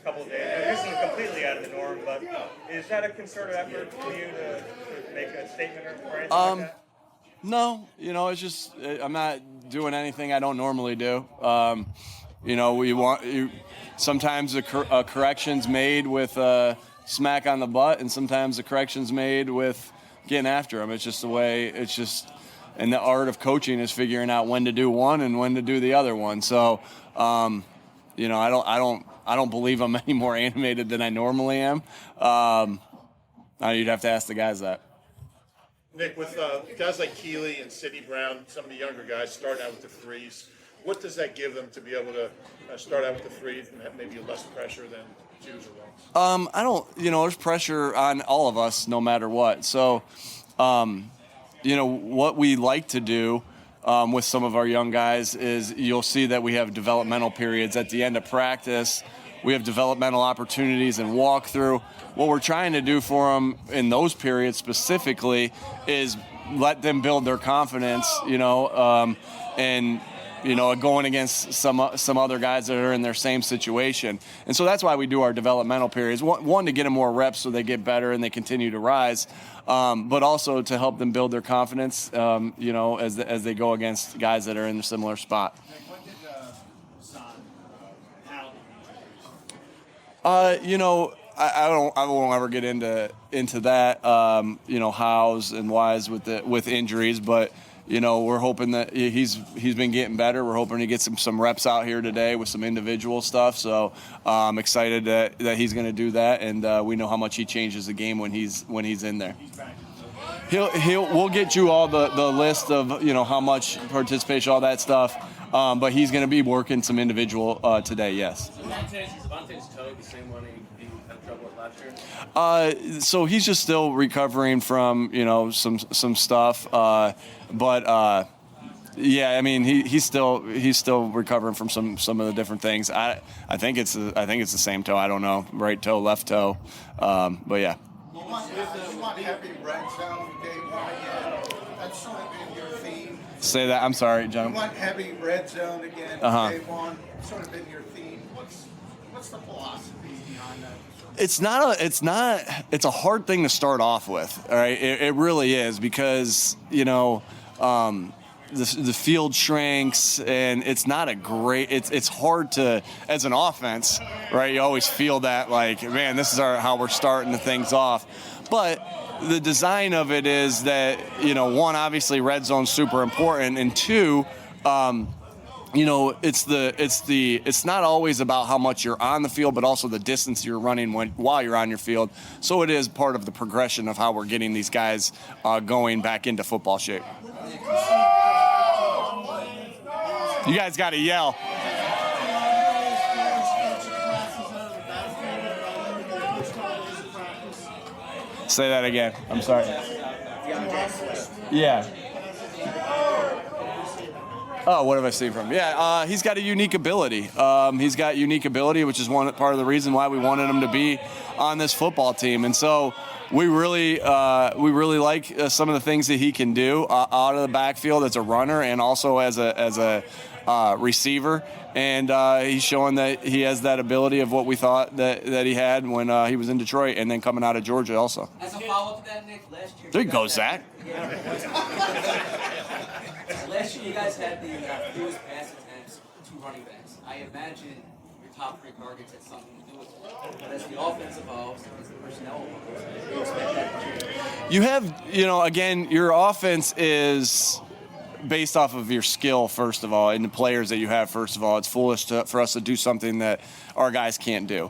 couple of days. This isn't completely out of the norm, but is that a concerted effort for you to make a statement or anything like that? No, it's just I'm not doing anything I don't normally do. Sometimes a correction's made with a smack on the butt, and sometimes the correction's made with getting after them. It's just the way. It's just, and the art of coaching is figuring out when to do one and when to do the other one. So, I don't believe I'm any more animated than I normally am. You'd have to ask the guys that. Nick, with guys like Keeley and Sidney Brown, some of the younger guys starting out with the threes, what does that give them to be able to start out with the threes and have maybe less pressure than twos or ones? There's pressure on all of us no matter what. So, what we like to do with some of our young guys is you'll see that we have developmental periods at the end of practice. We have developmental opportunities and walkthrough. What we're trying to do for them in those periods specifically is let them build their confidence, and going against some other guys that are in their same situation. And so that's why we do our developmental periods. One, to get them more reps so they get better and they continue to rise, but also to help them build their confidence, as they go against guys that are in a similar spot. What did Hassan handle? I won't ever get into that, hows and whys with injuries, but we're hoping that he's been getting better. We're hoping to get some reps out here today with some individual stuff. So I'm excited that he's going to do that, and we know how much he changes the game when he's in there. We'll get you all the list of how much participation, all that stuff. But he's going to be working some individual today. Yes. Devontae's toe the same one he had trouble with last year? So he's just still recovering from some stuff. Yeah, I mean he's still recovering from some of the different things. I think it's the same toe. I don't know, right toe, left toe. But yeah. You want heavy red zone day one again. That's sort of been your theme. Say that. I'm sorry, John. You want heavy red zone again day one. Sort of been your theme. What's the philosophy behind that? It's a hard thing to start off with. All right, it really is, because the field shrinks, and it's not a great. It's hard to, as an offense, right? You always feel that, like, man, this is how we're starting the things off. But the design of it is that, one, obviously red zone's super important, and two, it's not always about how much you're on the field, but also the distance you're running while you're on your field. So it is part of the progression of how we're getting these guys going back into football shape. You guys got to yell. Say that again. I'm sorry. Yeah. Oh, what have I seen from him? Yeah, he's got a unique ability. Which is part of the reason why we wanted him to be on this football team. And so we really like some of the things that he can do out of the backfield as a runner and also as a receiver. And he's showing that he has that ability of what we thought that he had when he was in Detroit and then coming out of Georgia also. As a follow-up to that, Nick, last year... There you go, Zach. Last year you guys had the fewest pass attempts to running backs. I imagine your top three targets had something to do with it. But as the offense evolves, as the personnel evolves, you expect that to change. You have, again, your offense is based off of your skill, first of all, and the players that you have, first of all. It's foolish for us to do something that our guys can't do.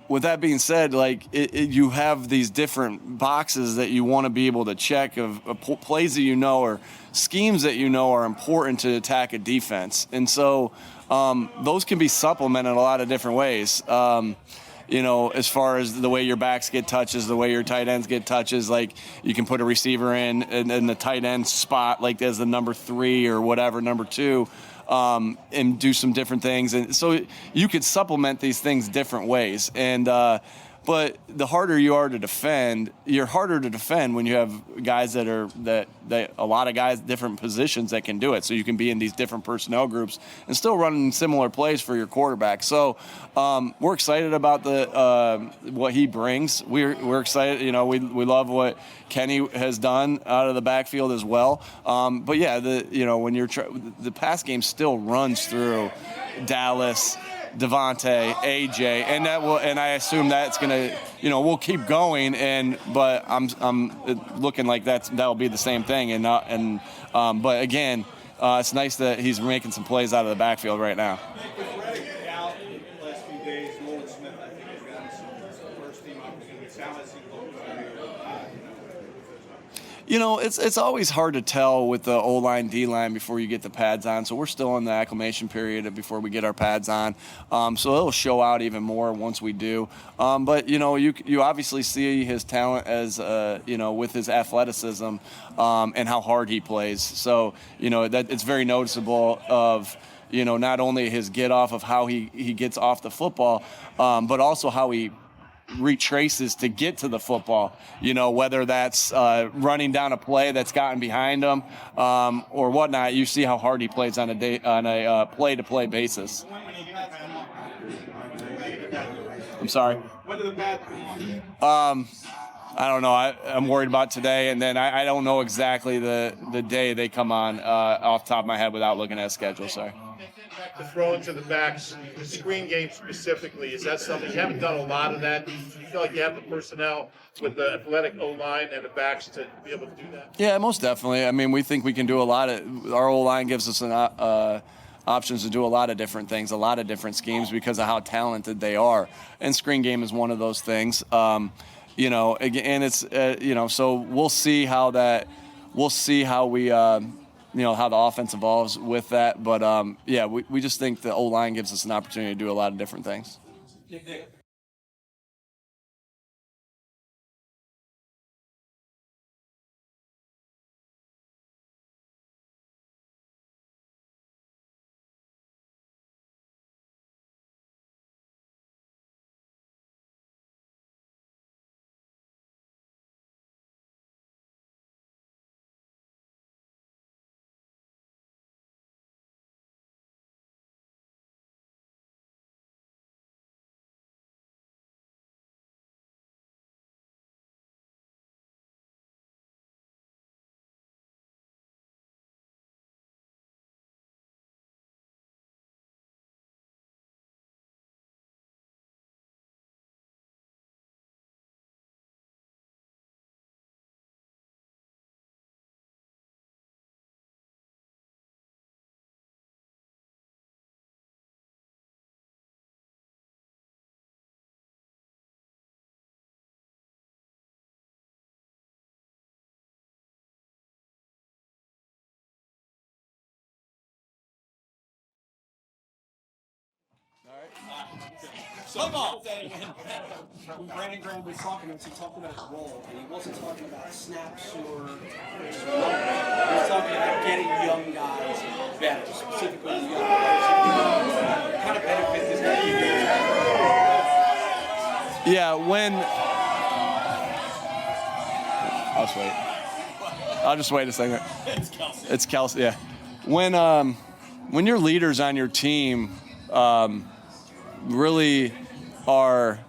With that being said, you have these different boxes that you want to be able to check of plays that or schemes that are important to attack a defense. And so those can be supplemented a lot of different ways. As far as the way your backs get touches, the way your tight ends get touches, like you can put a receiver in the tight end spot, like as the number 3 or whatever, number 2, and do some different things. And so you could supplement these things different ways. And but But the harder you are to defend, you're harder to defend when you have guys that a lot of guys, different positions that can do it. So you can be in these different personnel groups and still running similar plays for your quarterback. So we're excited about what he brings. We're excited. We love what Kenny has done out of the backfield as well. But yeah, when the pass game still runs through Dallas, Devontae, AJ, and I assume that's gonna, we'll keep going, but I'm looking like that'll be the same thing, but again, it's nice that he's making some plays out of the backfield right now. Out in the last few days, Nolan Smith, I think, has gotten some first team opportunities. How has he looked It's always hard to tell with the O-line, D-line before you get the pads on. So we're still in the acclimation period before we get our pads on. So it'll show out even more once we do. But you obviously see his talent as with his athleticism and how hard he plays. So that it's very noticeable of not only his get off of how he gets off the football, but also how he retraces to get to the football, whether that's running down a play that's gotten behind him or whatnot. You see how hard he plays on a play-to-play basis. I'm sorry. I don't know. I'm worried about today, and then I don't know exactly the day they come on off the top of my head without looking at a schedule. Sorry. The throwing to the backs, the screen game specifically, is that something you haven't done a lot of that? Do you feel like you have the personnel with the athletic O-line and the backs to be able to do that? Yeah, most definitely. I mean, we think we can do a lot of. Our O-line gives us options to do a lot of different things, a lot of different schemes because of how talented they are. And screen game is one of those things. Again, it's so we'll see how that. We'll see how we. How the offense evolves with that. But, we just think the O-line gives us an opportunity to do a lot of different things. Nick. When Brandon Graham was talking to us, he talked about his role, and he wasn't talking about snaps or just running. He was talking about getting young guys better, specifically young guys. What kind of benefit does that give you? Yeah, I'll just wait a second. It's Kelce. Yeah. When your leaders on your team really are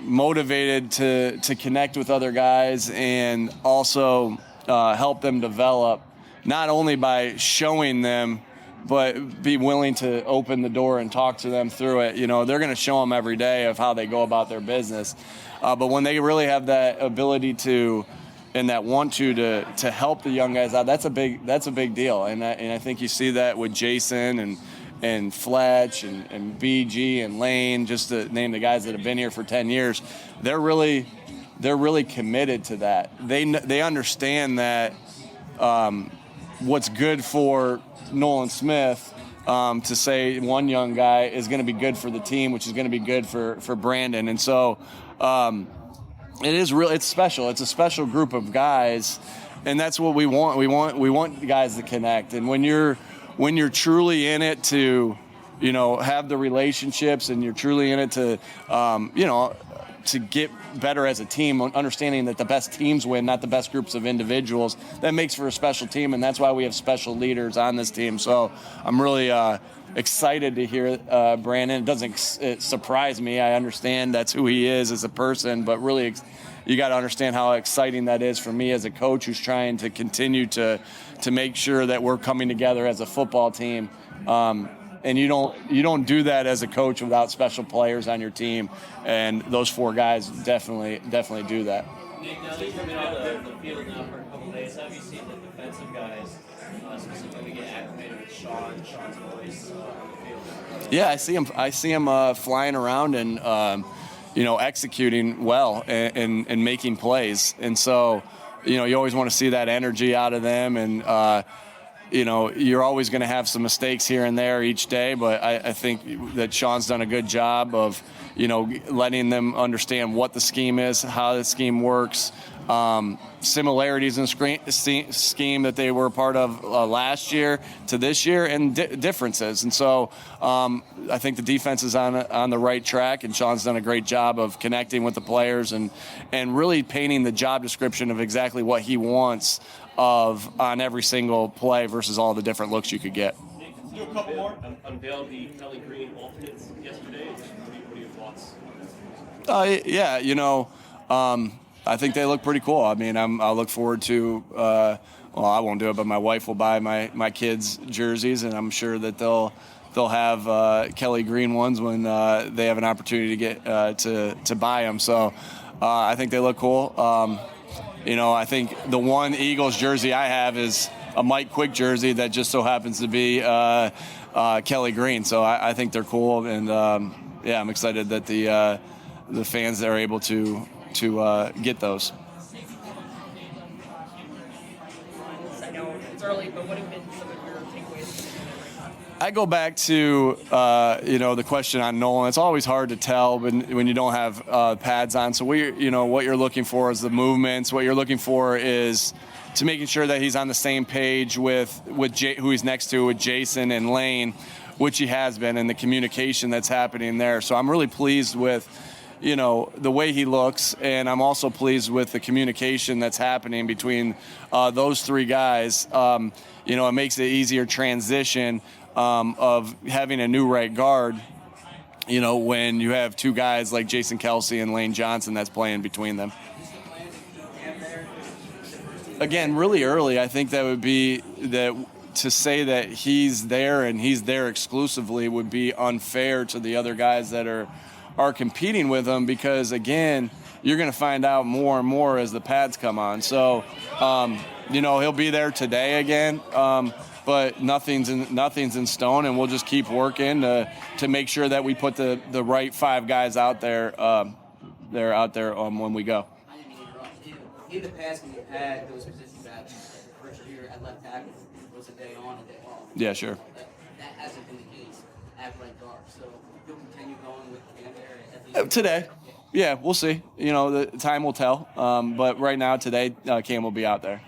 motivated to connect with other guys and also help them develop, not only by showing them, but be willing to open the door and talk to them through it. They're going to show them every day of how they go about their business. But when they really have that ability to and that want to help the young guys out, that's a big deal. And I think you see that with Jason and Fletch and BG and Lane, just to name the guys that have been here for 10 years. They're really committed to that. They understand that what's good for Nolan Smith, to say one young guy, is going to be good for the team, which is going to be good for Brandon. And so it's special. It's a special group of guys, and that's what we want. We want guys to connect. And when you're truly in it to, have the relationships, and you're truly in it to, to get better as a team, understanding that the best teams win, not the best groups of individuals. That makes for a special team, and that's why we have special leaders on this team. So I'm really excited to hear Brandon. It doesn't surprise me. I understand that's who he is as a person, but really you got to understand how exciting that is for me as a coach who's trying to continue to make sure that we're coming together as a football team. And you don't do that as a coach without special players on your team, and those 4 guys definitely do that. Nick, now that you've been on the field now for a couple days, have you seen the defensive guys specifically get acclimated with Sean's voice on the field? Yeah, I see him flying around and executing well and making plays, and so you always want to see that energy out of them, and you're always going to have some mistakes here and there each day, but I think that Sean's done a good job of, letting them understand what the scheme is, how the scheme works, similarities in scheme that they were a part of last year to this year, and differences. And so I think the defense is on the right track, and Sean's done a great job of connecting with the players and really painting the job description of exactly what he wants on every single play versus all the different looks you could get. Nick, do a couple more. Unveiled the Kelly Green alternates yesterday. What are your thoughts? I think they look pretty cool. I mean, I'll look forward to. I won't do it, but my wife will buy my kids jerseys, and I'm sure that they'll have Kelly Green ones when they have an opportunity to get to buy them. So I think they look cool. I think the one Eagles jersey I have is a Mike Quick jersey that just so happens to be Kelly Green. So I think they're cool, and I'm excited that the fans are able to get those. I know it's early, but what have been some of your takeaways? I go back to the question on Nolan. It's always hard to tell when you don't have pads on. So what you're looking for is the movements. What you're looking for is to making sure that he's on the same page with who he's next to, with Jason and Lane, which he has been, and the communication that's happening there. So I'm really pleased with the way he looks, and I'm also pleased with the communication that's happening between those 3 guys. It makes it easier transition of having a new right guard, when you have 2 guys like Jason Kelce and Lane Johnson that's playing between them. Again, really early, I think that would be that to say that he's there and he's there exclusively would be unfair to the other guys that are competing with him, because again, you're going to find out more and more as the pads come on. So, he'll be there today again, but nothing's in stone, and we'll just keep working to make sure that we put the right 5 guys out there. They're out there when we go. I didn't mean to interrupt. In the past, when you had those position battles, like the first year at left tackle, it was a day on, a day off. Yeah, sure. That hasn't been the case at right guard. So you'll continue going with Cam there at least Today. Yeah, we'll see. The time will tell. But right now, today, Cam will be out there.